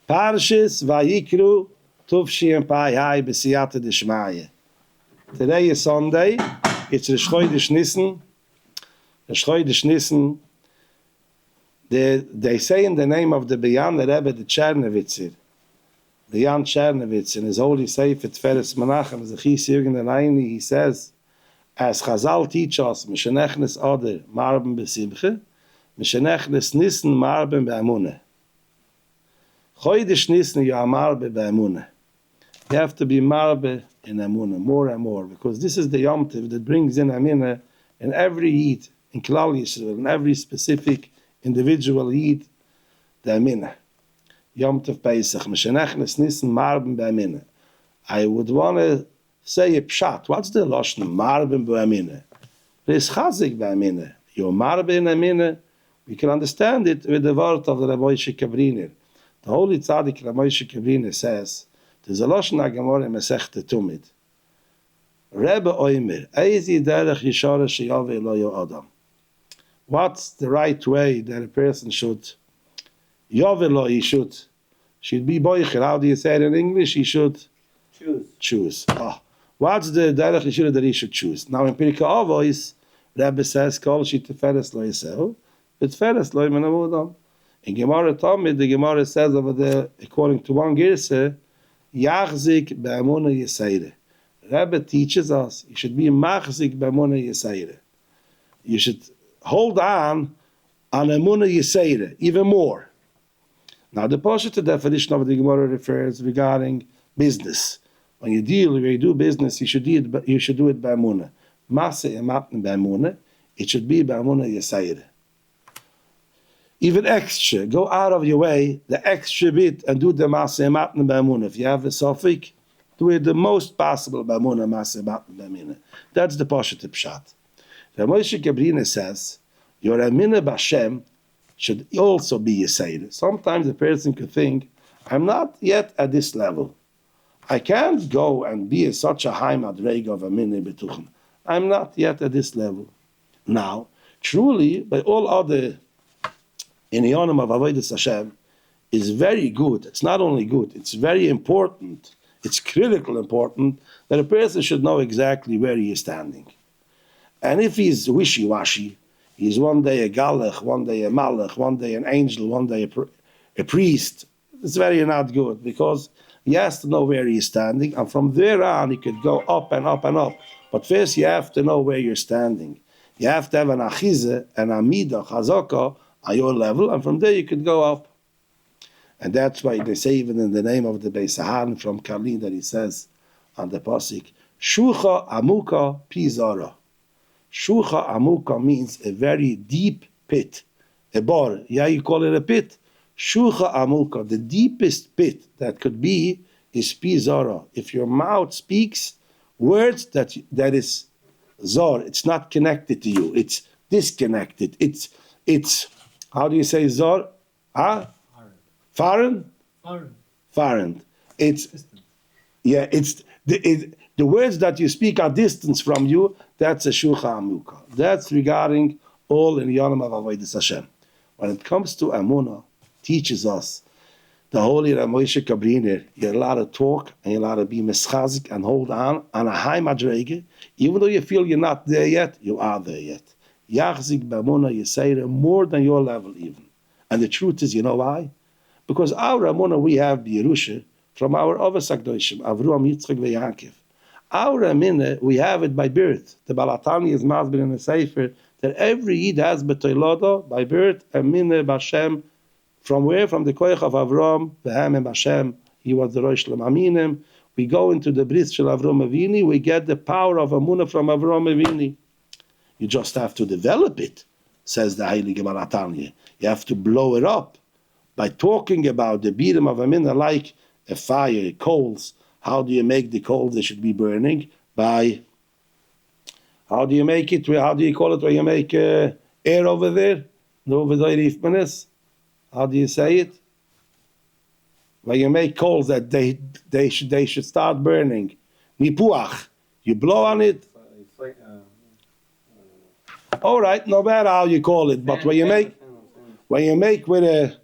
Parshas Vayikra Tuvshin Pai Hai B'Siyata D'Shmaya. Today is Sunday. It's Rosh Chodesh Nisan. Rosh Chodesh Nisan. They say in the name of the Beyan Rebbe the Chernowitzer. Beyan Chernowitz in his holy Sefer Tferes Menachem Zechis Jürgen Elaini, he says, as Chazal teach us, Mishenechnes Oder Marben B'Simche, Mishenechnes Nisan Marben B'Emuna. Chodesh Nisan you are Marbe B'Emuna. You have to be Marbe in Emuna, more and more, because this is the Yom Tov that brings in Emuna in every Yid, in Klal Yisrael, in every specific individual Yid, the Emuna. Yom Tov Pesach, Mishenechnes Nisan Marben B'Emuna. I would want to say a pshat. What's the Lashon Marben B'Emuna? There's Chazik B'Emuna. You're Marbe in Emuna. We can understand it with the word of the Rabbi Kabriner. The Holy Tzaddik Rabbi Kabriner says, there's a Lashon HaGemara in Masechta Tumid. Rebbe Oimer, Eizi derech yishara sheyave lo Adam. What's the right way that a person should Yovelo, he should be boicher. How do you say it in English? He should choose. Oh. What's the derech yishura that he should choose? Now in Pirkei Avos, Rebbe says, Kol shi teferes lo yiseu, v'teferes lo yimen avodam. In Gemara Talmud, the Gemara says over there, according to one Girse, Yachzik be'emuna yiseire. Rebbe teaches us, you should be machzik be'emuna yiseire. You should hold on emuna yiseire, even more. Now, the Parashat definition of the Gemara refers regarding business. When you do business, you should do it by Emuna. Maseh ematne by Emuna. It should be by Emuna Yesayir. Even extra, go out of your way, the extra bit, and do the Maseh ematne by Emuna. If you have a suffix, do it the most possible by Emuna, Maseh ematne by Emuna. That's the Parashat Pshat. The Moshe Kabrina says, your Emuna B'Shem should also be Yisayir. Sometimes a person could think, I'm not yet at this level. I can't go and be such a high madrega of a minne betuchen. I'm not yet at this level. Now, truly, by all other inyanim of Avodas Hashem, is very good. It's not only good, it's very important. It's critical important that a person should know exactly where he is standing. And if he's wishy-washy, he's one day a galach, one day a malach, one day an angel, one day a priest. It's very not good, because he has to know where he is standing, and from there on he could go up and up and up. But first you have to know where you're standing. You have to have an achize, an amida, chazaka on your level, and from there you could go up. And that's why they say even in the name of the Beis Ahron from Karlin that he says on the pasuk, Shucha amuka pizara. Shucha amuka means a very deep pit, a bar. Yeah, you call it a pit. Shucha amuka, the deepest pit that could be, is pizara. If your mouth speaks words that is zor, it's not connected to you. It's disconnected. It's how do you say zor? Huh? Foreign. It's distant. Yeah. It's the words that you speak are distance from you. That's a shucha amuka. That's regarding all in Yonam of Avodas Hashem. When it comes to Emuna, teaches us the holy Moshe Kabriner, you're allowed to talk and you're allowed to be mischazik and hold on a high madrege, even though you feel you're not there yet, you are there yet. Yachzik b'Emuna Yisayre, more than your level even. And the truth is, you know why? Because our Emuna we have B'Yerusha from our Avos HaKadoshim, Avram, Yitzchok, Yaakov. Our Emuna, we have it by birth. The Balatani is masbir in the Sefer that every Yid has b'toilada by birth Emuna B'Shem. From where? From the koyach of Avram, v'hem em Hashem. He was the Rosh L'Aminim. We go into the bris shel Avram Avini. We get the power of Emuna from Avram Avini. You just have to develop it, says the Heilige Balatani. You have to blow it up by talking about the bidim of Emuna like a fire, coals. How do you make the coals? They should be burning by. How do you make it? How do you call it when you make air over there? Over there, how do you say it? When you make coals that they should start burning. Nipuach. You blow on it. It's like, all right, no matter how you call it, but when you make with a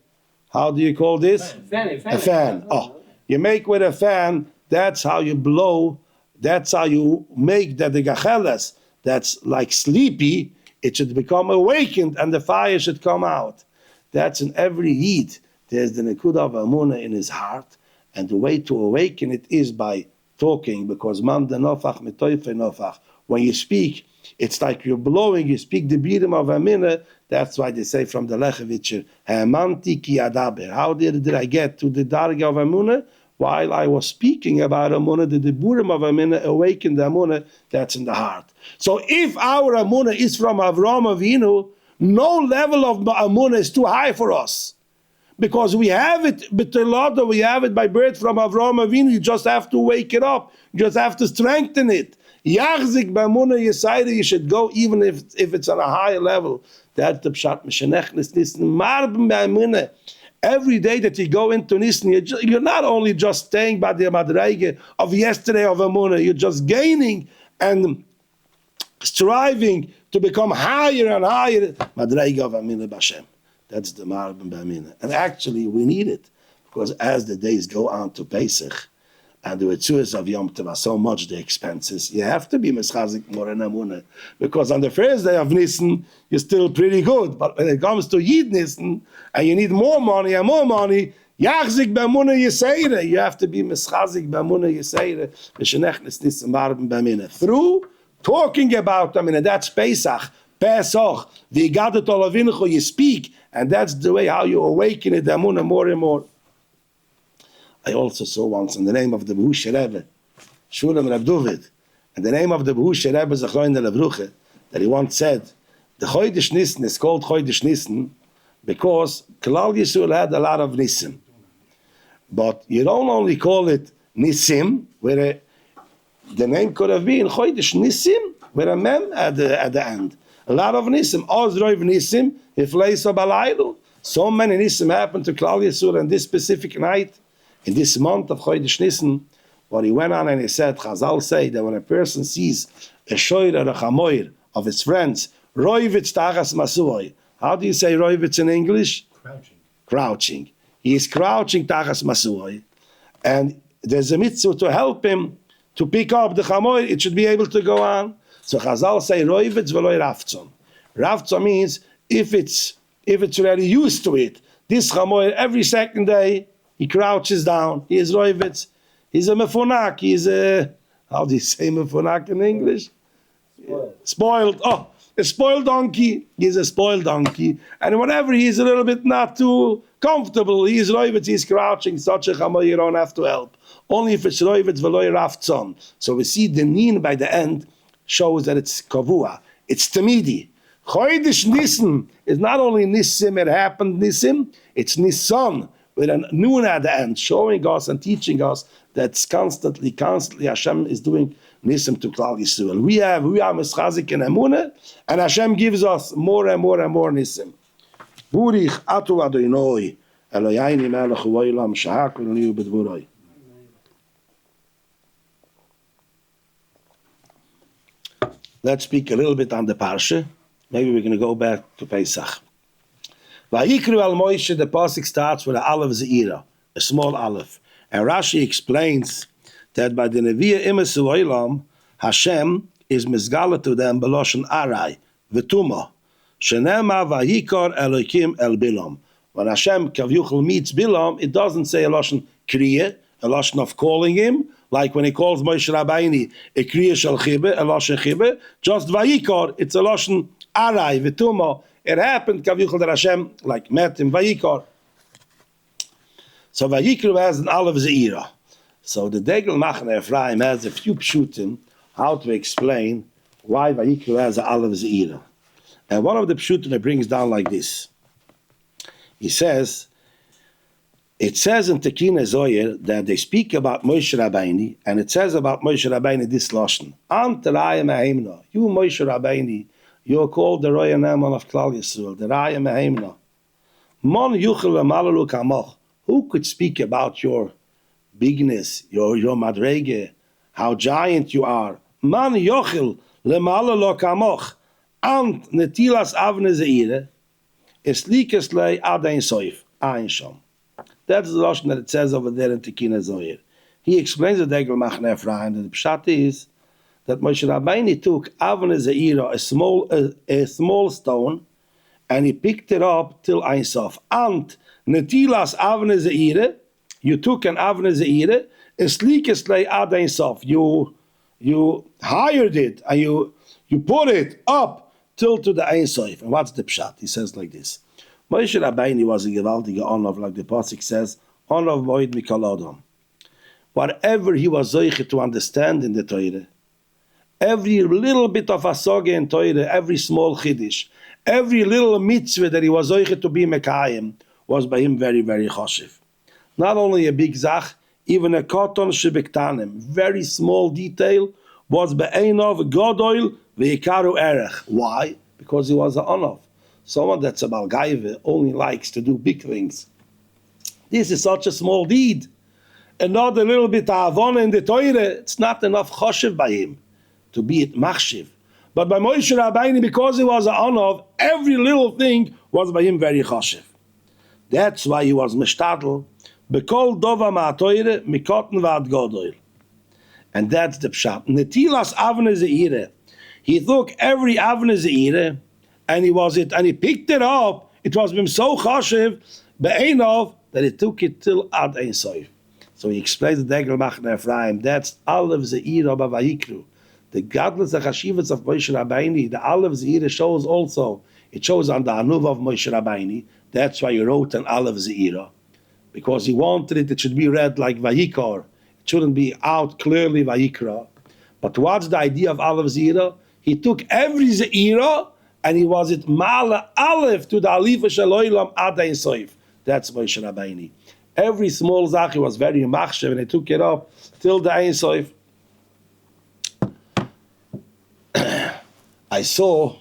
How do you call this? A fan. Oh, you make with a fan. That's how you blow. That's how you make that the gacheles that's like sleepy, it should become awakened and the fire should come out. That's in every heat. There's the nekuda of Emuna in his heart, and the way to awaken it is by talking, because man de nofach mitoife nofach. When you speak, it's like you're blowing, you speak the birim of Emuna. That's why they say from the Lechevitcher, Hamanti ki adaber. How did I get to the darga of Emuna? While I was speaking about Emuna, the birim of Emuna awakened the Emuna that's in the heart. So if our Emuna is from Avraham Avinu, no level of Emuna is too high for us. Because we have it, but we have it by birth from Avraham Avinu. You just have to wake it up. You just have to strengthen it. Yachzik b'Emuna Yisayra, you should go even if it's on a higher level. That's the pshat mishenechnes nissen marben b'Emuna. Every day that you go into Nissen, you're not only just staying by the madreige of yesterday of Emuna, you're just gaining and striving to become higher and higher. Madreige of Emuna b'Hashem. That's the marben b'Emuna. And actually, we need it, because as the days go on to Pesach, and the Ritzuas of Yom Tov are so much the expenses, you have to be meschazik more in Emuna. Because on the first day of Nissen, you're still pretty good. But when it comes to Yid Nissen, and you need more money, yachzik b'Emuna Yisayra. You have to be meschazik b'Emuna Yisayra. V'shenechnes Nissen marben b'Emuna. Through talking about them, and that's Pesach, v'yigadet olavinecho, you speak, and that's the way how you awaken it, the Emuna more and more. I also saw once in the name of the Behush Rebbe, Shulam Reb David, and the name of the Behush Rebbe Zachroin de Levruche, that he once said, the Chodesh Nissen is called Chodesh Nissen because Klal Yisrael had a lot of Nissim. But you don't only call it Nissim, where the name could have been Chodesh Nissim, with a mem at the end. A lot of Nissim. Ozroiv Nissim, Hifleiso Balaylu. So many Nissim happened to Klal Yisrael on this specific night. In this month of Chodesh Nissen, what he went on and he said, Chazal say that when a person sees a shoyer or a chamoyer of his friends, roivitz tachas masuoi. How do you say roivitz in English? Crouching. He is crouching tachas masuoi. And there's a mitzvah to help him to pick up the chamoyer. It should be able to go on. So Chazal say roivitz veloi raftzon. Raftzon means if it's already used to it. This chamoyer every second day, he crouches down. He is roivitz. He's a mefunak. He's a, how do you say mefunak in English? Spoiled. Oh, a spoiled donkey. He's a spoiled donkey. And whenever he's a little bit not too comfortable, he's roivitz. He's crouching. Such a chamoy you don't have to help. Only if it's roivitz v'loy raftzon. So we see the nin by the end shows that it's kavua. It's tamidi. Chodesh Nissen is not only Nissim, it happened Nissim, it's Nissan, with a nun at the end, showing us and teaching us that constantly Hashem is doing Nissim to Klal Yisrael. We are meschazik in Emuna, and Hashem gives us more and more and more Nissim. Burich atu Adonai, Eloheinu melech u'olam, shehakol niu b'dvoroi. Let's speak a little bit on the Parsha. Maybe we're going to go back to Pesach. Vayikra al Moshe, the pasuk starts with an aleph zeira, a small aleph. And Rashi explains that by the Nevi'ah Emes Olam, Hashem is mizgala to them beloshen arai, v'tuma. Shenema vayikar Elokim el Bilam. When Hashem kavyuchel meets Bilam, it doesn't say a loshen kriya, a loshen of calling him, like when he calls Moshe Rabbeinu, a kriya shel chibe, a loshen chibe, just vayikar, it's a loshen arai, v'tuma. It happened, kavyuchel that Hashem, like met him, vayikar. So Vayikra has an aleph zeira. So the Degel Machne Ephraim has a few pshutim how to explain why Vayikra has an aleph zeira. And one of the pshutim it brings down like this. He says, it says in Tekina Zoyer that they speak about Moshe Rabbeinu, and it says about Moshe Rabbeinu this lashon: Ant Raya Mehemna. You Moshe Rabbeinu, you're called the Roya Neman of Klal Yisrael, the Raya Mehemna. Mon Yuchel V'Malalu Kamoch. Who could speak about your bigness, your madrege, how giant you are? Man yochel lemala lo kamoch, ant netilas avne zeire, es likes lei adein soif. Ein Shom. That's the Lashon that it says over there in Tekina Zohar. He explains the Degel Machne Ephraim that the Pshat is that Moshe Rabbeinu took Avnei Ze'ira, a small stone, and he picked it up till Ein Sof. And Netilas Avnei Ze'ira, you took an Avnei Ze'ira, Eslikes Ad Ein Sof. You hired it and you put it up till to the Ein Sof. And what's the Pshat? He says like this. Moshe Rabbeinu was a gewaltige Onov, like the Pasuk says, Onov Moed Mikol Adam. Whatever he was zoiche to understand in the Torah, every little bit of asoge in Torah, every small chiddush, every little mitzvah that he was zoiche to be mekayim, was by him very, very choshev. Not only a big zach, even a koton shebektanim, very small detail, was be'enov godoil ve'ikaru erech. Why? Because he was an onov. Someone that's a balgaive only likes to do big things. This is such a small deed. Another little bit of avon in the Torah, it's not enough choshev by him to be it machshiv. But by Moshe Rabbeinu, because he was an onov, every little thing was by him very choshev. That's why he was mishtadl. Bekol dova ma'atoire mikotten v'ad godoil. And that's the pshat. Netilas Avnei Ze'ira. He took every Avnei Ze'ira and he picked it up. It was been so choshev be'enov that he took it till ad ein sof. So he explains the Degel Machne Ephraim. That's Aleph Ze'ira by Vayikra. The godless Chashivas of Moshe Rabbeinu. The Aleph Ze'ira shows also. It shows on the Anuv of Moshe Rabbeinu. That's why he wrote an Aleph Ze'ira, because he wanted it should be read like Vayikra. It shouldn't be out clearly Vayikra. But what's the idea of Aleph Ze'ira? He took every Ze'ira and he was it Mala Aleph to the Alifa Shaloilam Ad Ein Sof. That's Moshe Rabbeinu. Every small zach was very machshev, and he took it up till the Ein Sof. I saw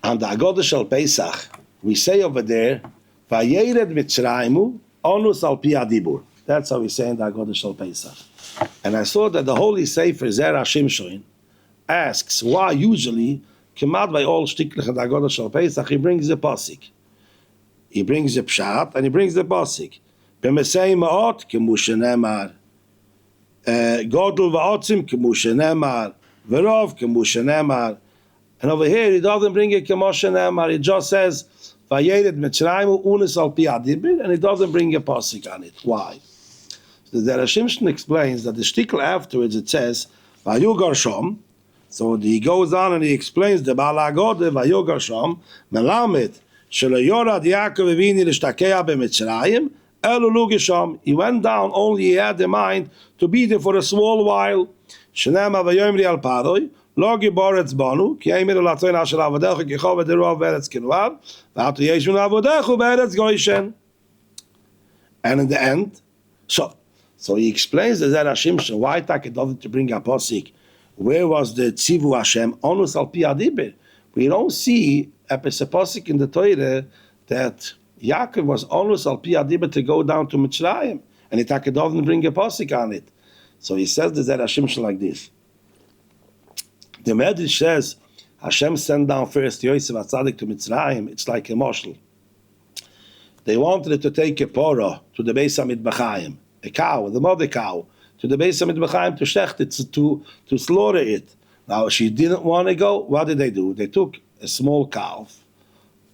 on the Agodah Shel Pesach, we say over there, Vayered Mitzraymu onus al pi adibur. That's how we say in the Agodah Shel Pesach. And I saw that the Holy Sefer Zera Shimshon asks why usually, Kemad by all shtiklich in the Agodah Shel Pesach, he brings the pasuk. He brings the pshat and he brings the pasuk. B'mesei ma'ot kemu shenemar, godol va'otzim kemu shenemar, v'rov kemu shenemar. And over here he doesn't bring it kemu shenemar. It just says Vayered Mitzrayim unis al pi adibur, and he doesn't bring a pasuk on it. Why? So the Shimshon explains that the shtikl afterwards it says Vayugar Shom. So he goes on and he explains the Baal HaGodah Vayugar Shom melamed shelo yorad Yaakov Avinu l'shtakeah b'Mitzrayim. He went down, only he had in mind to be there for a small while. Shenema v'yomri al paroi, lo giboretz banu, ki eimiru latzoin asher avodechu ki chov v'derov v'eretz kinvar, v'atu yeshun avodechu v'eretz goyshen. And in the end, so he explains the Zera Shimshon, why Taka doesn't bring a posik? Where was the Tzivu Hashem? Onus al pi adibur. We don't see a posik in the Torah that Yaakov was almost al pi adibur to go down to Mitzrayim, and he doesn't bring a pasuk on it. So he says the Zera Shimshon like this. The Medrash says Hashem sent down first Yosef HaTzadik to Mitzrayim. It's like a moshel. They wanted to take a porah to the Beis HaMitbachayim, a cow, the mother cow, to the Beis HaMitbachayim to shecht it, to slaughter it. Now she didn't want to go. What did they do? They took a small calf,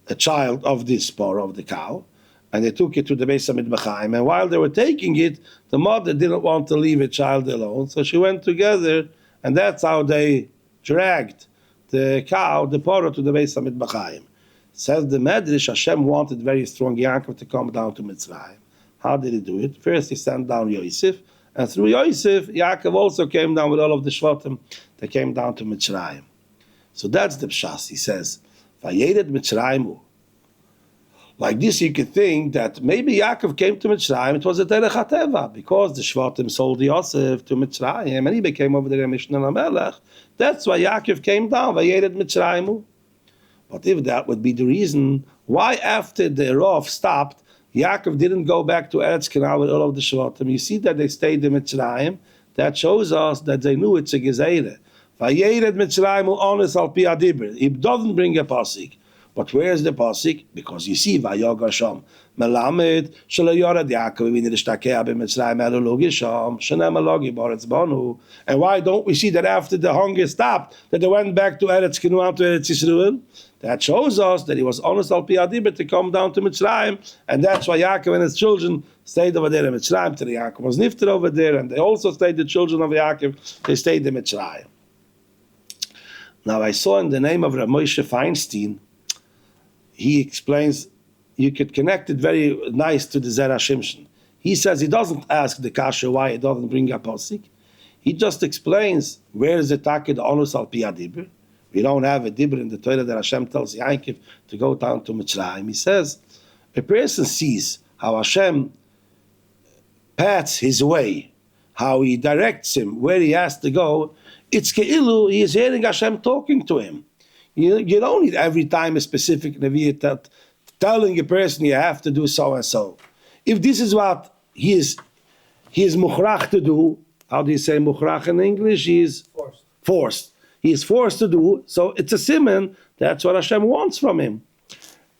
a child of this porah of the cow, and they took it to the Beis HaMitbachayim. And while they were taking it, the mother didn't want to leave a child alone, so she went together, and that's how they dragged the cow, the porah, to the Beis HaMitbachayim. Says the Medrash, Hashem wanted very strong Yaakov to come down to Mitzrayim. How did he do it? First he sent down Yosef, and through Yosef, Yaakov also came down with all of the Shvatim. They came down to Mitzrayim. So that's the Pshas. He says, Vayered Mitzrayimu. Like this, you could think that maybe Yaakov came to Mitzrayim, it was a Derech HaTeva, because the Shvatim sold Yosef to Mitzrayim, and he became over there a Mishnah Melech. That's why Yaakov came down, Vayered Mitzrayimu. But if that would be the reason, why after the Rav stopped, Yaakov didn't go back to Eretz Canaan with all of the Shvatim? You see that they stayed in Mitzrayim. That shows us that they knew it's a Gezeirah. Vayered Mitzrayim onus al pi adibur. It doesn't bring a pasuk. But where is the pasuk? Because you see, Vayogar Sham, Melamed, Shalayarad Yaakov, Vinishtakea b'Mitzrayim Elu Logisham, Shanem Elogi Baretz Banu. And why don't we see that after the hunger stopped, that they went back to Eretz Kinuam, to Eretz Yisrael? That shows us that he was honest al pi adibur to come down to Mitzrayim, and that's why Yaakov and his children stayed over there in Mitzrayim. Till Yaakov was nifter over there, and they also stayed, the children of Yaakov, they stayed in Mitzrayim. Now I saw in the name of Rav Moshe Feinstein, he explains, you could connect it very nice to the Zera Shimshon. He says he doesn't ask the kasha why he doesn't bring a pasuk. He just explains where is the takid onus al pi adibur. We don't have a dibur in the Torah that Hashem tells Yaakov to go down to Mitzrayim. He says a person sees how Hashem pats his way, how he directs him where he has to go. It's keilu he is hearing Hashem talking to him. You don't need every time a specific Nevi'ah telling a person you have to do so and so. If this is what he is mukhrach to do, how do you say mukhrach in English? He is forced. He is forced to do, so it's a siman, that's what Hashem wants from him.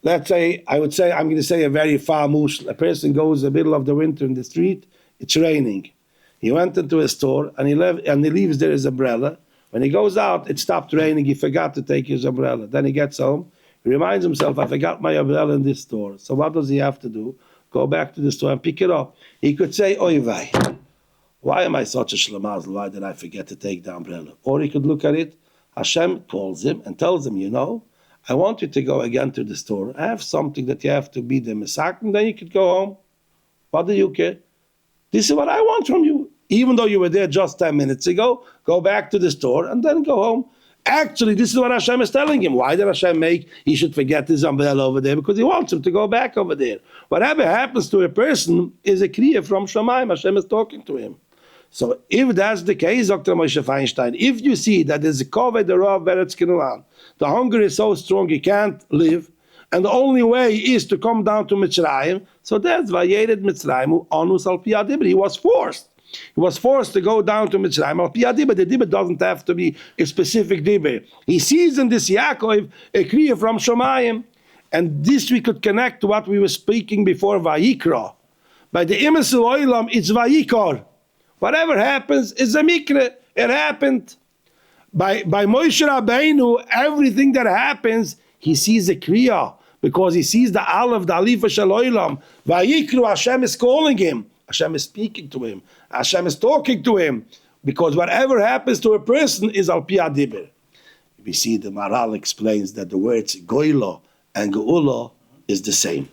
Let's say, I'm going to say a very far mush. A person goes in the middle of the winter in the street, it's raining. He went into a store and he leaves there his umbrella. When he goes out, it stopped raining, he forgot to take his umbrella. Then he gets home, he reminds himself, I forgot my umbrella in this store. So what does he have to do? Go back to the store and pick it up. He could say, oy vey, why am I such a shlemazel? Why did I forget to take the umbrella? Or he could look at it, Hashem calls him and tells him, I want you to go again to the store. I have something that you have to be the mesak, and then you could go home. What do you care? This is what I want from you. Even though you were there just 10 minutes ago, go back to the store and then go home. Actually, this is what Hashem is telling him. Why did Hashem he should forget his umbrella over there? Because he wants him to go back over there. Whatever happens to a person is a kriya from Shamayim. Hashem is talking to him. So if that's the case, Dr. Moshe Feinstein, if you see that there's a koved derav beretz kinuan, the hunger is so strong he can't live, and the only way is to come down to Mitzrayim, so that's vayered Mitzrayim onus al pi adibur. He was forced. He was forced to go down to Mitzrayim al pi adibur. The dibur doesn't have to be a specific dibur. He sees in this Yaakov a kriya from Shomayim, and this we could connect to what we were speaking before, Vayikra. By the Emes Oilam, it's Vayikar. Whatever happens is a mikra. It happened. By Moshe Rabbeinu, everything that happens, he sees a kriya, because he sees the aleph, the alifa shel olam. Vayikru, Hashem is calling him. Hashem is speaking to him. Hashem is talking to him. Because whatever happens to a person is al pi adibur. We see the Maral explains that the words goylo and geula is the same.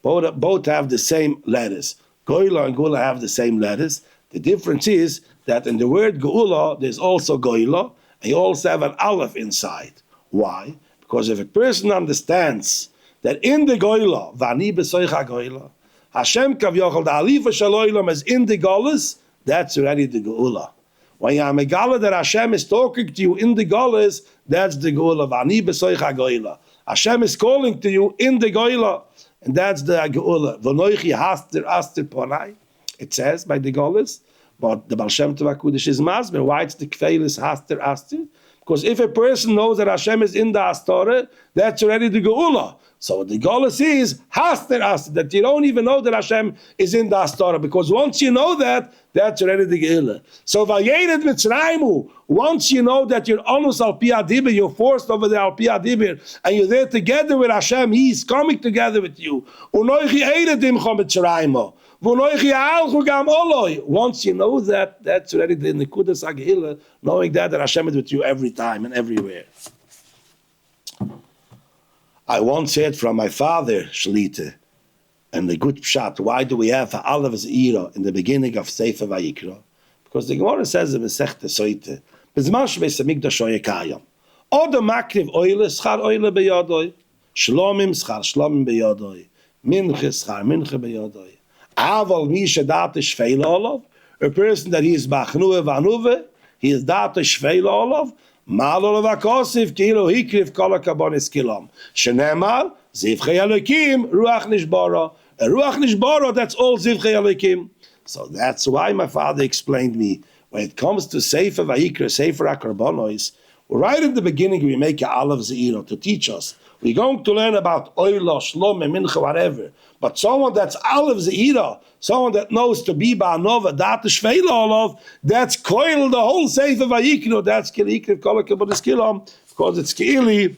Both have the same letters. Goylo and geula have the same letters. The difference is that in the word geula, there's also goylo, and you also have an aleph inside. Why? Because if a person understands that in the goyla, vani besoicha goyla, Hashem kavyochel, the alifa shel olam is in the golas, that's already the geula. When you have a gala that Hashem is talking to you in the golas, that's the geula. Vani besoicha goyla. Hashem is calling to you in the goyla, and that's the geula. V'noichi haster aster ponai. It says by the golas, but the Baal Shem Tov HaKudosh is masber. Why it's the kfeilis haster aster? Because if a person knows that Hashem is in the Astorah, that's already the Geula. So the Geula is Haster Aster, that you don't even know that Hashem is in the Astorah. Because once you know that, that's already the Geula. So Vayered Mitzrayim, once you know that you're onus al pi adibur, you're forced over the al pi adibur, and you're there together with Hashem, He's coming together with you. Unoichi Eiredim Chom Mitzrayim. Once you know that, that's already the Nekudas HaGeila, knowing that Hashem is with you every time and everywhere. I once heard from my father, Shlita, and the good pshat, why do we have Ha'alav Z'ira in the beginning of Sefer Vayikra? Because the Gemara says in Masechta Soite, B'zman Shbeis HaMikdash Oyekayam, Oda Makriv Oile, Schar Oile Beyadoi, Shlomim, Schar Shlomim Beyadoi, Minche, Schar Minche Beyadoi. Aval misha data shveila olav, a person that he is bachnuve vanuve, he is data shveila olav, mal olav akosiv kilo hikriv kol hakabonis kilom. Shenemar zivchei elokim ruach nishbara. A ruach nishbara, that's all zivchei elokim. So that's why my father explained me when it comes to Sefer Vayikra, Sefer HaKarbonos, right in the beginning we make a Aleph Ze'ira to teach us We're going to learn about Oila, Shlom, Mincha, whatever. But someone that's Aleph Zeira, someone that knows to be Ba'anova, Dat Shveila Olav, that's Koil, the whole Sefer Vayikra, that's Kilikriv Kolaka, but it's Kilom, because it's Kiili.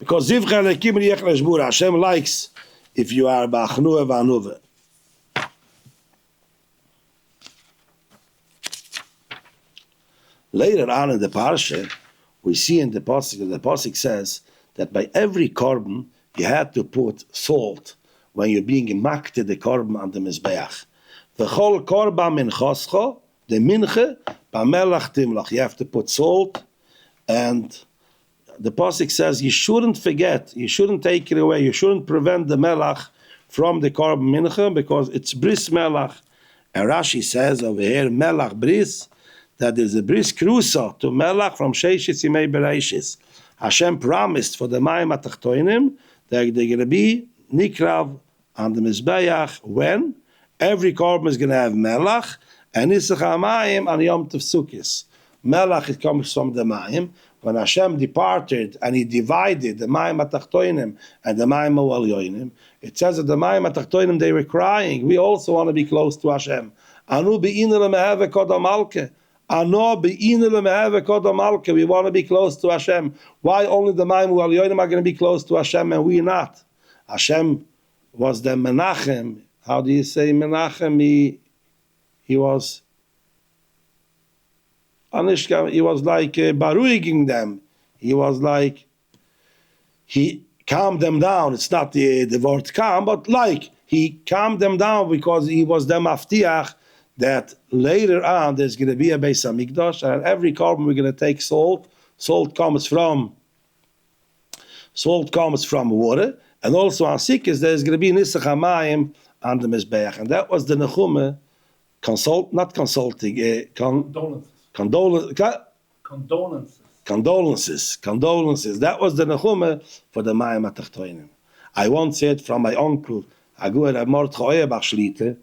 Because Zivcha Lekim Riech Leshbura, Hashem likes if you are Ba'achnuah Va'anuva. Later on in the Parsha, we see in the Pasuk says that by every korban you had to put salt when you're being makte the korban on the Mizbeach. V'chol korban min choscho, the minche, b'melach timlach. You have to put salt, and the Pasuk says you shouldn't forget, you shouldn't take it away, you shouldn't prevent the melach from the korban minche because it's bris melach. And Rashi says over here, melach bris, that there's a bris krusa to melach from sheishis yimei bereishis. Hashem promised for the mayim atachtoinim that they're going to be nikrav on the mizbeach when every korban is going to have melach and nisach hamayim on Yom Tov Sukkos. Melach, it comes from the mayim. When Hashem departed and He divided the mayim atachtoinim and the mayim ha'olyonim, it says that the mayim atachtoinim, they were crying. We also want to be close to Hashem. Anu be'inu lemeheve kodam malke. We want to be close to Hashem. Why only the Mayim U'Alyonim are going to be close to Hashem and we not? Hashem was the Menachem. How do you say Menachem? He was like baruiging them. He was like, he calmed them down. It's not the word calm, but like, he calmed them down because he was the Maftiach that later on there's going to be a Beis Hamikdash, and every korban we're going to take salt. Salt comes from water, and also on Sikkos there's going to be Nisach HaMayim on the Mizbeach, and that was the Nechume, condolences. That was the Nechume for the Mayim HaTachtoinim. I once heard from my uncle, Agur Mordechai Bach Shlita.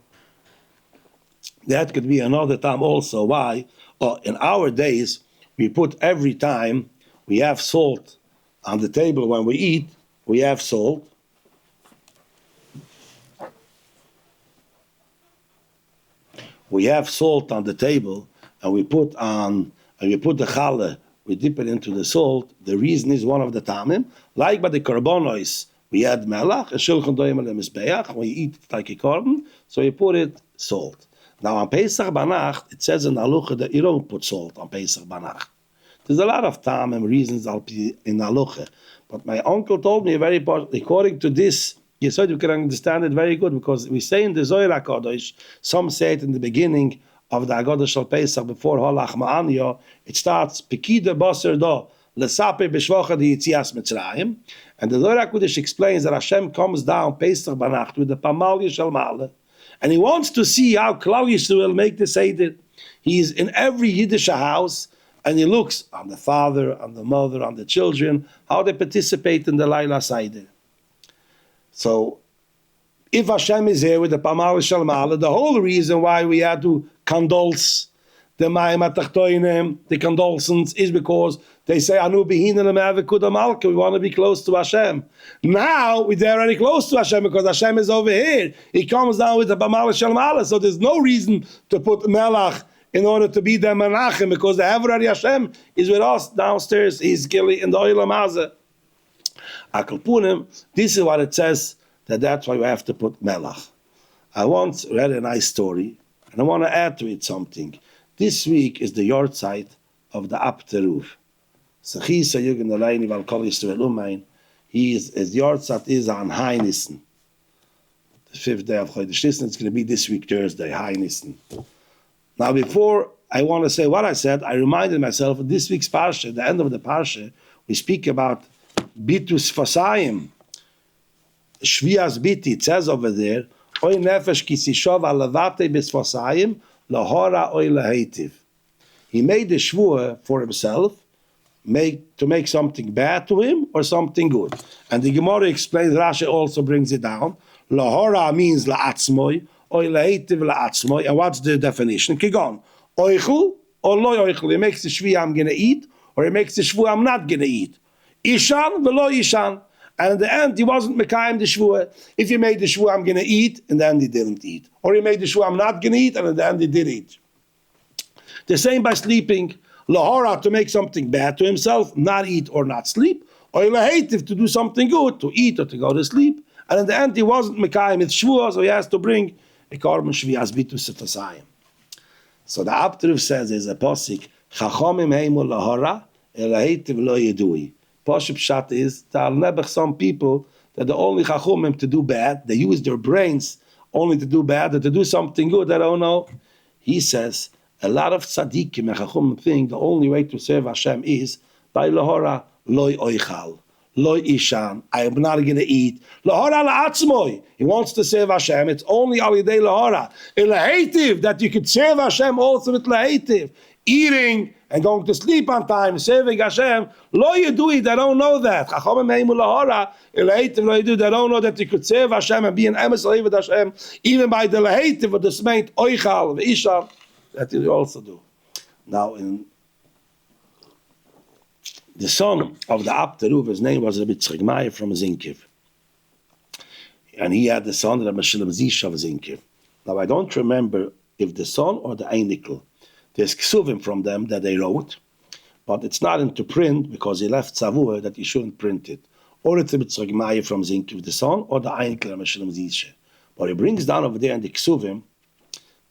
That could be another time also. Why? In our days, we put every time we have salt on the table when we eat, we have salt. We have salt on the table, and we put the challah, we dip it into the salt. The reason is one of the tamim. Like by the korbanos, we add melach, a shulchan doim al mizbeach. When you eat it like a korban, so you put it salt. Now on Pesach Banacht, it says in Halucha that you don't put salt on Pesach Banacht. There's a lot of time and reasons in Halucha. But my uncle told me very important, according to this, you said you can understand it very good, because we say in the Zohar HaKadosh, some say it in the beginning of the Haggadah Shal Pesach, before Holach Ma'anyo, it starts, Pekida Boser Do, Lesape Beshvocha Di Yitzias Mitzrayim, and the Zohar HaKadosh explains that Hashem comes down Pesach Banacht with the Pamal Yishal Ma'ale, and he wants to see how Klal Yisrael make the Seder. He's in every Yiddish house, and he looks on the father, on the mother, on the children, how they participate in the Laila Seder. So, if Hashem is here with the Pamal Shalmala, the whole reason why we had to condolence the Mayim HaTachtoinim, the condolences, is because they say, Anu Behina L'Me'avekuda Malka, we want to be close to Hashem. Now, we're already close to Hashem because Hashem is over here. He comes down with the Pamal Shalmala, so there's no reason to put Melach in order to be the Menachem, because the Hevrari Hashem is with us downstairs. He's Gili in the Oilam Hazeh. Akalpunim, this is what it says, that's why we have to put Melach. I once read a nice story, and I want to add to it something. This week is the Yortzeit of the Abteruf. Sechisa Yugen Aleini Val Kol Yisrael Umein. His Yortzeit is on Hai Nissen. The 5th day of Chodesh Nissen. It's going to be this week, Thursday, Hai Nissen. Now, before I want to say what I said, I reminded myself of this week's Parsha, at the end of the Parsha, we speak about Bitus Fasayim. Shvias Biti, it says over there, Oy Nefesh Kisishov Alavate Bis Fasayim, Lahora Oy Laheitiv. He made the Shvua for himself, to make something bad to him or something good. And the Gemara explains, Rashi also brings it down. Lahora means La'atzmoy, Oy Laheitiv La'atzmoy. And what's the definition? Kigon. Oichel or Lo Oichel. He makes the Shvi I'm going to eat, or he makes the Shvu I'm not going to eat. Ishan v'lo Ishan. And in the end, he wasn't Mekayim the Shvuah. If he made the Shvuah, I'm going to eat, in the end he didn't eat. Or he made the Shvuah, I'm not going to eat, and in the end he did eat. The same by sleeping. Lahora, to make something bad to himself, not eat or not sleep. Or lahativ, to do something good, to eat or to go to sleep. And in the end, he wasn't Mekayim with Shvuah, so he has to bring a Korban Shvias Bitu Sefasayim. So the Abteruv says, there's a posik, Chachomim heimu lahora, lahativ lo yedui. Pashup Pshat is that some people that the only chachumim to do bad, they use their brains only to do bad, or to do something good. I don't know. He says a lot of tzaddikim and chachumim think the only way to serve Hashem is by lahora loy oichal, loy ishan. I am not going to eat lahora la'atzmoi. He wants to serve Hashem. It's only alidei lahora. Elahativ, that you could serve Hashem also with lahativ, eating and going to sleep on time, serving Hashem. Lo yedui, they don't know that. Chachamim heimu lahora, elahativ lo yedui, they don't know that you could serve Hashem and be an emes with Hashem, even by the lahativ of the smeint oichal v'isham, that you also do. Now, in the son of the Abteruv, his name was Rabbi Yitzchok from Zinkiv. And he had the son, Rabbi Shalom Zish of Zinkiv. Now, I don't remember if the son or the Einikel. There's ksuvim from them that they wrote, but it's not into print because he left Savua that he shouldn't print it. Or it's a Yitzchok from Zinkiv, the son, or the Einikel Rabbi Shalom Zish. But he brings down over there in the ksuvim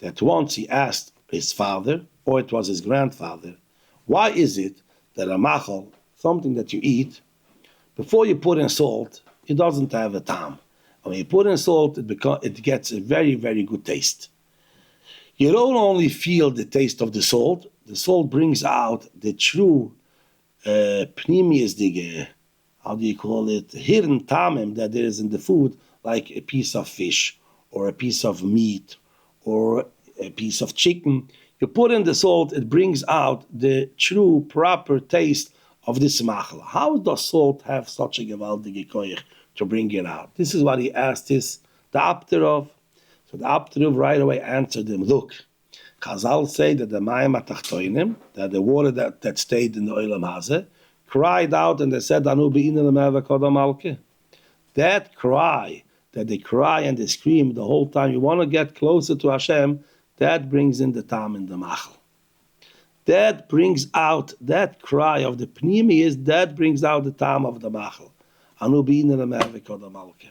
that once he asked his father, or it was his grandfather, why is it that a machal, something that you eat, before you put in salt, it doesn't have a tam. When you put in salt, it gets a very, very good taste. You don't only feel the taste of the salt brings out the true pnimius, how do you call it, hidden tamim that there is in the food, like a piece of fish, or a piece of meat, or a piece of chicken. You put in the salt, it brings out the true, proper taste of this machal. How does salt have such a gewaltige koyach to bring it out? This is what he asked the Abteruv. So the Abteruv right away answered him, look, Chazal say that the mayim atachtoinim, that the water that stayed in the oilam hazeh, cried out and they said, Anu be'inu l'meva kodam alke. That cry, that they cry and they scream the whole time, you want to get closer to Hashem, that brings in the tam in the machal. That brings out, that cry of the pnimius, that brings out the tam of the machal. Anu be'inu l'meva kodam alke.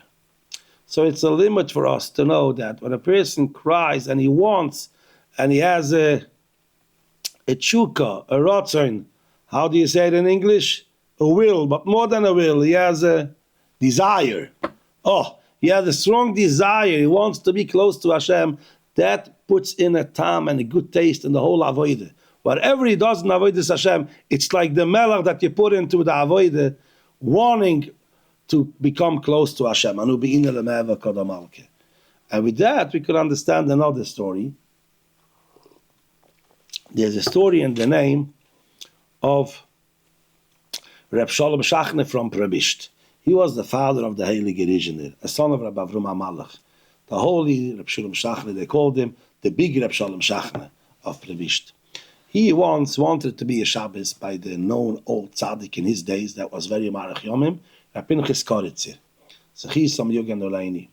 So it's a limit for us to know that when a person cries and he wants, and he has a tshuka, a rotzon, how do you say it in English? A will, but more than a will, he has a desire. Oh, he has a strong desire, he wants to be close to Hashem. That puts in a tam and a good taste in the whole avodah. Whatever he does in avodah Hashem, it's like the melech that you put into the avodah, wanting to become close to Hashem. And with that, we could understand another story. There's a story in the name of Reb Shalom Shachne from Prebisht. He was the father of the Heilige Rizhiner, a son of Reb Avrum HaMalach. The holy Reb Shalom Shachne, they called him the big Reb Shalom Shachne of Prebisht. He once wanted to be a Shabbos by the known old tzaddik in his days that was very Marach Yomim, Pinchas Koritzer. So he's some Yugen Olaini.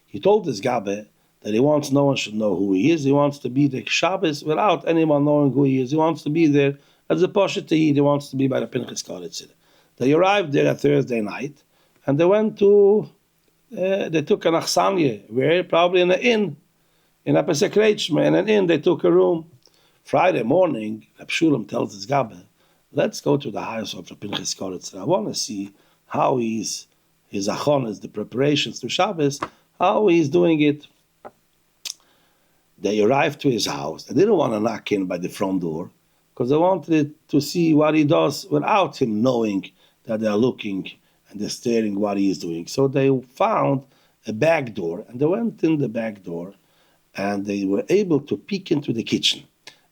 He told this Gabe that he wants no one should know who he is. He wants to be the Shabbos without anyone knowing who he is. He wants to be there as a Pasha Tehid. He wants to be by the Pinchas Koritzer. They arrived there at Thursday night, and they went to, they took an achsanye, where probably in an inn, in a Pesach Reichma, in an inn, they took a room. Friday morning, Reb Shulam tells his Gabe, let's go to the house of the Pinchas Koritzer. I want to see how his achonas, the preparations to Shabbos, how he's doing it. They arrived to his house. They didn't want to knock in by the front door because they wanted to see what he does without him knowing that they're looking and they're staring what he is doing. So they found a back door and they went in the back door and they were able to peek into the kitchen.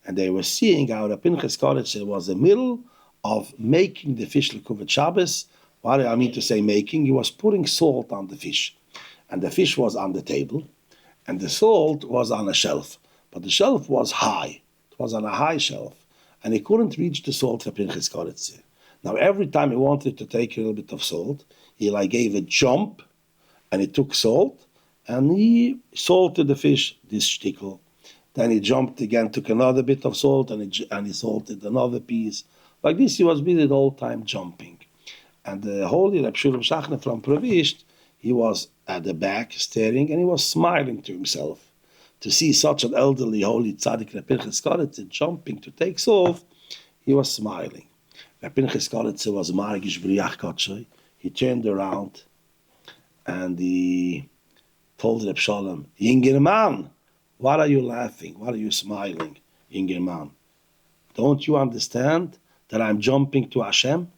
And they were seeing how the Pinchas Koritzer was in the middle of making the fish l'kuvet Shabbos. What I mean to say making, he was putting salt on the fish. And the fish was on the table, and the salt was on a shelf. But the shelf was high. It was on a high shelf. And he couldn't reach the salt for Pinchas Koritzer. Now, every time he wanted to take a little bit of salt, he like gave a jump, and he took salt, and he salted the fish, this shtickle. Then he jumped again, took another bit of salt, and he salted another piece. Like this, he was busy the whole time jumping. And the holy Reb Shulem Shachner from Provisht, he was at the back staring, and he was smiling to himself. To see such an elderly holy tzaddik Reb Pinchas Koritzer jumping to take salt, he was smiling. Reb Pinchas Koritzer was margish briach kotshoy. He turned around and he told Reb Sholem, Yinger man, what are you laughing? What are you smiling, Yinger man? Don't you understand that I'm jumping to Hashem?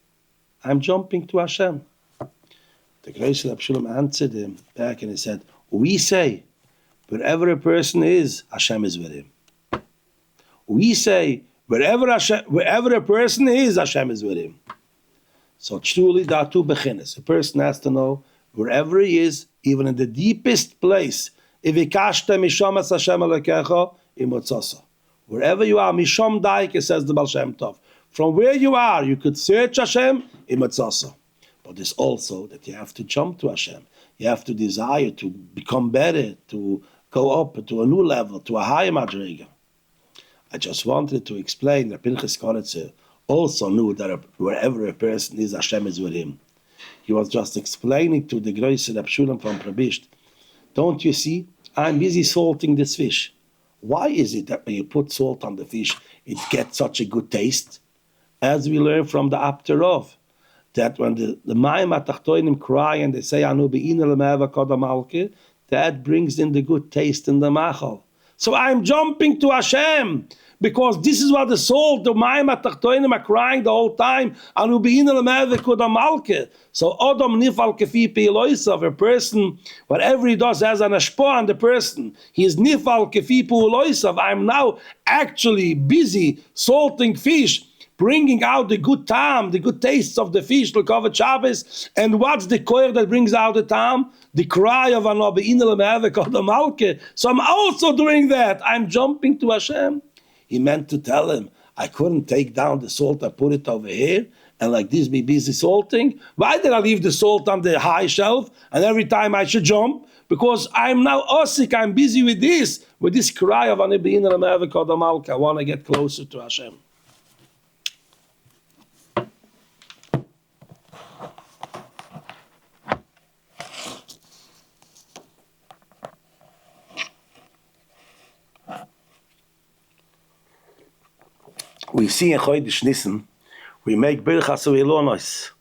I'm jumping to Hashem. The great Reb Sholem answered him back and he said, we say, wherever a person is, Hashem is with him. We say, wherever a person is, Hashem is with him. So truly, there are two beginnes. A person has to know wherever he is, even in the deepest place. Wherever you are, Mishom Daike, says the Baal Shem Tov. From where you are, you could search Hashem, but it's also that you have to jump to Hashem. You have to desire to become better, to go up to a new level, to a higher madriga. I just wanted to explain that Pinchas Koritzer also knew that wherever a person is, Hashem is with him. He was just explaining to the great Reb Shulem from Provisht, don't you see, I'm busy salting this fish. Why is it that when you put salt on the fish, it gets such a good taste? As we learn from the Apterov, that when the Mayim HaTachtoinim cry and they say, Anu be'ina l'me'eva kodam alke, that brings in the good taste in the machal. So I'm jumping to Hashem, because this is what the salt, the Mayim HaTachtoinim are crying the whole time, Anu be'ina l'me'eva kodam alke. So Odom nifal kefi pe'iloisav, a person, whatever he does has an ashpo on the person. He is nifal kefi pe'iloisav. I'm now actually busy salting fish, bringing out the good time, the good tastes of the fish, L'Kavod Shabbos. And what's the koyer that brings out the time? The cry of Anobi Inel Me'avek the Malke. So I'm also doing that. I'm jumping to Hashem. He meant to tell him, I couldn't take down the salt, I put it over here, and like this be busy salting. Why did I leave the salt on the high shelf, and every time I should jump? Because I'm now osik, I'm busy with this cry of Anobi Inel Me'avek the Malke. I want to get closer to Hashem. We see in Chodesh Nissen, we make Birchas U'ilonos.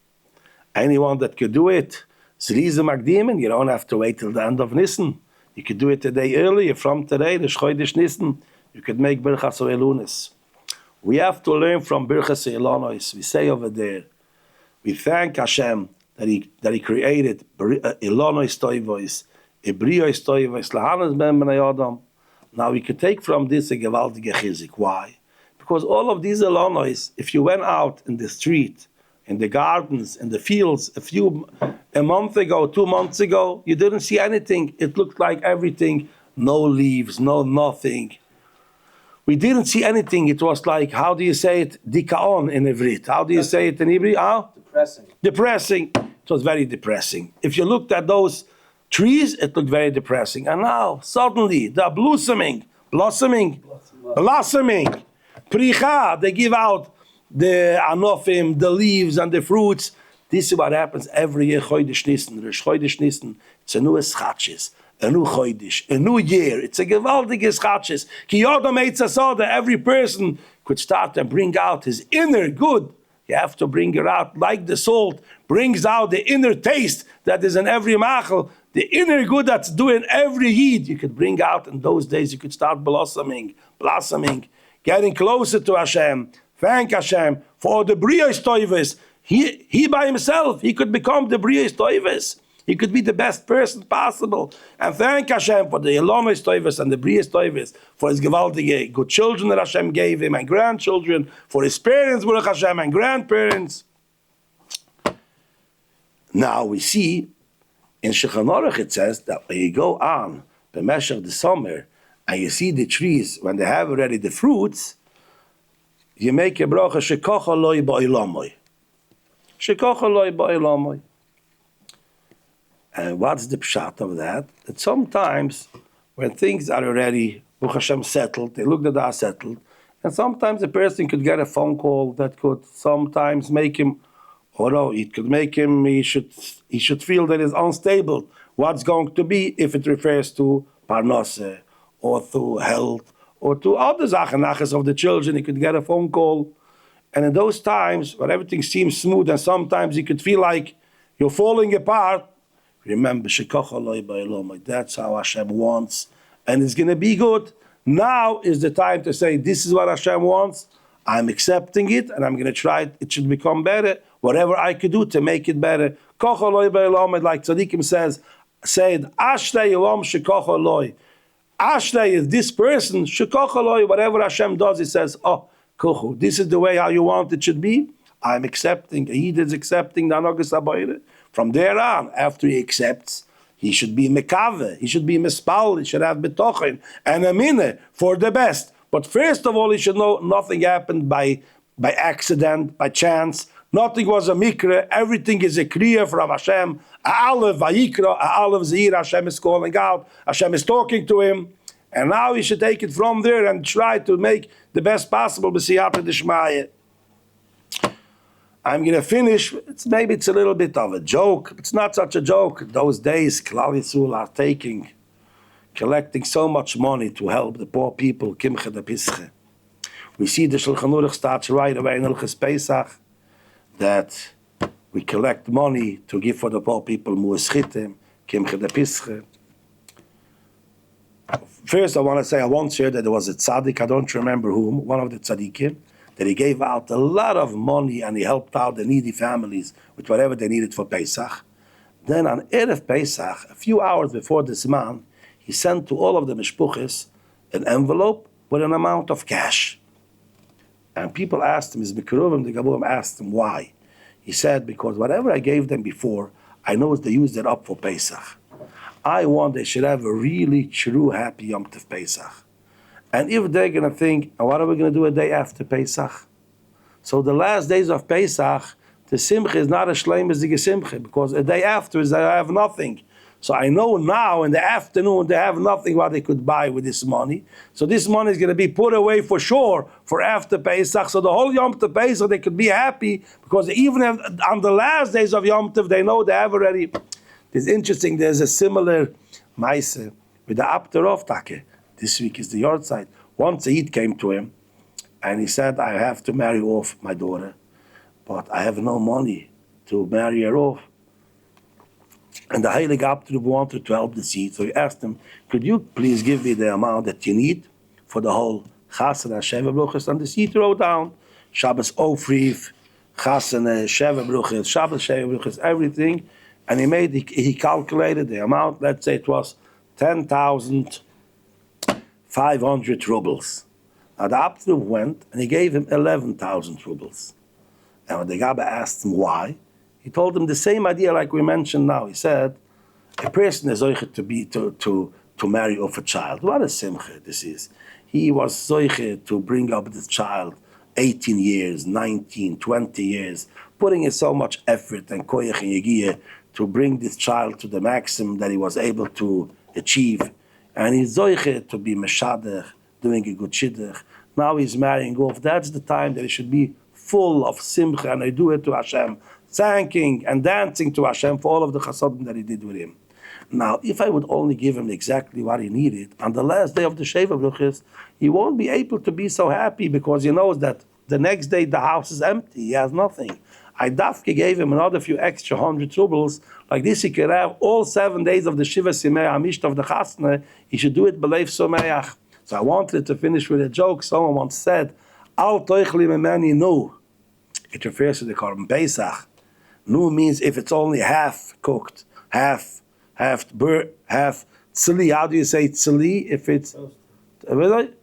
Anyone that could do it, Zriza Magdimen, you don't have to wait till the end of Nissen. You could do it a day earlier, from today, the Chodesh Nissen, you could make Birchas U'ilonos. We have to learn from Birchas U'ilonos. We say over there, we thank Hashem that He created Ilonos Toivois, Ebrios Toivois, Lahanas Ben Bnei Adam. Now we could take from this a gewaltige Chizuk. Why? Because all of these Elonos, if you went out in the street, in the gardens, in the fields, a month ago, 2 months ago, you didn't see anything. It looked like everything, no leaves, no nothing. We didn't see anything. It was like, how do you say it? Dikaon in Ivrit. How do you say it in Hebrew? Depressing. Depressing. It was very depressing. If you looked at those trees, it looked very depressing. And now, suddenly, they're blossoming. Pricha, they give out the anofim, the leaves and the fruits. This is what happens every year. Chodesh Nissen, Rosh Chodesh Nissen. It's a new eschatches, a new Chodesh, a new year. It's a gewaltige eschatches. Ki yodam eitzasoda. Every person could start and bring out his inner good. You have to bring it out like the salt brings out the inner taste that is in every machal. The inner good that's doing every yid, you could bring out in those days. You could start blossoming, getting closer to Hashem. Thank Hashem for the Briyos Toives. He by himself, he could become the Briyos Toives. He could be the best person possible. And thank Hashem for the Elonos Toives and the Briyos Toives, for his gewaltige good children that Hashem gave him and grandchildren, for his parents, Baruch Hashem, and grandparents. Now we see in Shulchan Aruch it says that when you go on b'meshach the summer, and you see the trees, when they have already the fruits, you make a bracha shekocha loy ba'ilamoy. And what's the pshat of that? That sometimes when things are already Baruch Hashem settled, they look that they are settled, and sometimes a person could get a phone call that could sometimes make him, or no, it could make him, he should feel that it's unstable. What's going to be if it refers to parnose, or to health, or to other nachas of the children? He could get a phone call, and in those times when everything seems smooth, and sometimes you could feel like you're falling apart, remember, that's how Hashem wants, and it's going to be good. Now is the time to say, this is what Hashem wants, I'm accepting it, and I'm going to try it should become better, whatever I could do to make it better. Like Tzadikim said, Ashrei Yolom shekoch Eloi. Ashrei is this person, shekoch Eloi, whatever Hashem does, he says, oh, kochu, this is the way how you want it should be, I'm accepting. He is accepting the Anogas Abayre. From there on, after he accepts, he should be mekave, he should be mispal, he should have betochen and amina for the best. But first of all, he should know nothing happened by accident, by chance. Nothing was a mikra. Everything is a kriya from Hashem. A'alev Vayikra, A'alev Zehir. Hashem is calling out. Hashem is talking to him. And now he should take it from there and try to make the best possible b'siyata d'shmaya. I'm going to finish. Maybe it's a little bit of a joke. It's not such a joke. Those days, Klal Yisrael are collecting so much money to help the poor people. Kimche de Pische. We see the Shulchan Aruch starts right away in Hilchos Pesach that we collect money to give for the poor people. Mu'eschitim, Kimche de Pische. First, I want to say I once heard that there was a tzaddik, I don't remember whom, one of the tzaddikim, that he gave out a lot of money and he helped out the needy families with whatever they needed for Pesach. Then on Erev Pesach, a few hours before this man, he sent to all of the mishpuches an envelope with an amount of cash. And people asked him, his Mikruvim, the Gaburim asked him why. He said, because whatever I gave them before, I know they used it up for Pesach. I want they should have a really true happy Yom Tov Pesach. And if they're going to think, what are we going to do a day after Pesach? So the last days of Pesach, the Simcha is not as shleim as the Simcha, because a day after is they have nothing. So I know now in the afternoon they have nothing what they could buy with this money. So this money is going to be put away for sure for after Pesach. So the whole Yom Tov Pesach they could be happy, because even on the last days of Yom Tov they know they have already. It's interesting, there's a similar Maise with the Abderov Take. This week is the yard side. Once a Yid came to him and he said, I have to marry off my daughter, but I have no money to marry her off. And the Heilige Abderov wanted to help the Yid, so he asked him, could you please give me the amount that you need for the whole Chasana Sheva Bruches? And the Yid wrote down Shabbos Ofriv, Chasana Sheva Bruches, Shabbos Sheva Bruches, everything. And he calculated the amount, let's say it was 10,500 rubles. Now the Abderov went and he gave him 11,000 rubles. And when the Gabba asked him why, he told him the same idea like we mentioned now. He said, a person is zoiche to marry off a child. What a simcha this is. He was zoiche to bring up the child 18 years, 19, 20 years, putting in so much effort and koyach and yegiyah to bring this child to the maximum that he was able to achieve. And he's zoiche to be meshadech, doing a good shidduch. Now he's marrying off. That's the time that he should be full of simcha, and I do it to Hashem, thanking and dancing to Hashem for all of the chasadim that he did with him. Now, if I would only give him exactly what he needed, on the last day of the Sheva Bruches, he won't be able to be so happy, because he knows that the next day the house is empty, he has nothing. I dafke gave him another few extra 100 rubles. Like this, he could have all 7 days of the Shiva Simei Hamisht of the Chasna. He should do it Beleif Someach. So I wanted to finish with a joke. Someone once said, Al Toichli Memeni Nu. It refers to the Korban Pesach. Nu means if it's only half cooked, half tzli. How do you say tzli? If it's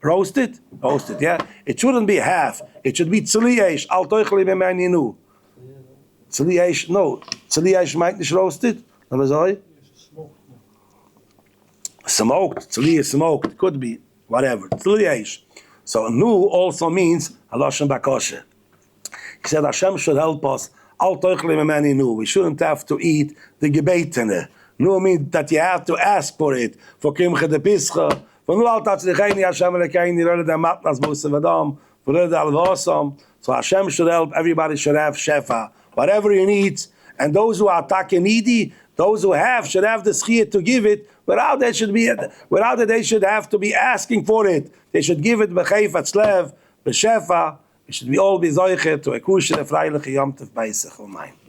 roasted? Roasted, yeah. It shouldn't be half. It should be tzli eish. Al Toichli Memeni Nu. Tzli eish, no. Tzli eish meint nicht roasted. Was soll ich? Smoked. Tzli is smoked. Could be. Whatever. Tzli eish. So nu also means haloshen bakoshe. He said Hashem should help us. We shouldn't have to eat the gebetene. No mean that you have to ask for it. For Kimche de Pischa. For no al tatzlicheni Hashem lekeini rode de matnas bose vadam. For rode al vasam. So Hashem should help. Everybody should have shefa. Whatever you need. And those who are attacking needy, those who have should have the schiyah to give it. Without that they should have to be asking for it. They should give it b'chayf atzlev, b'shefa. We should be all be zoichet to a kusher freiliche yom tov b'isach u'mayim.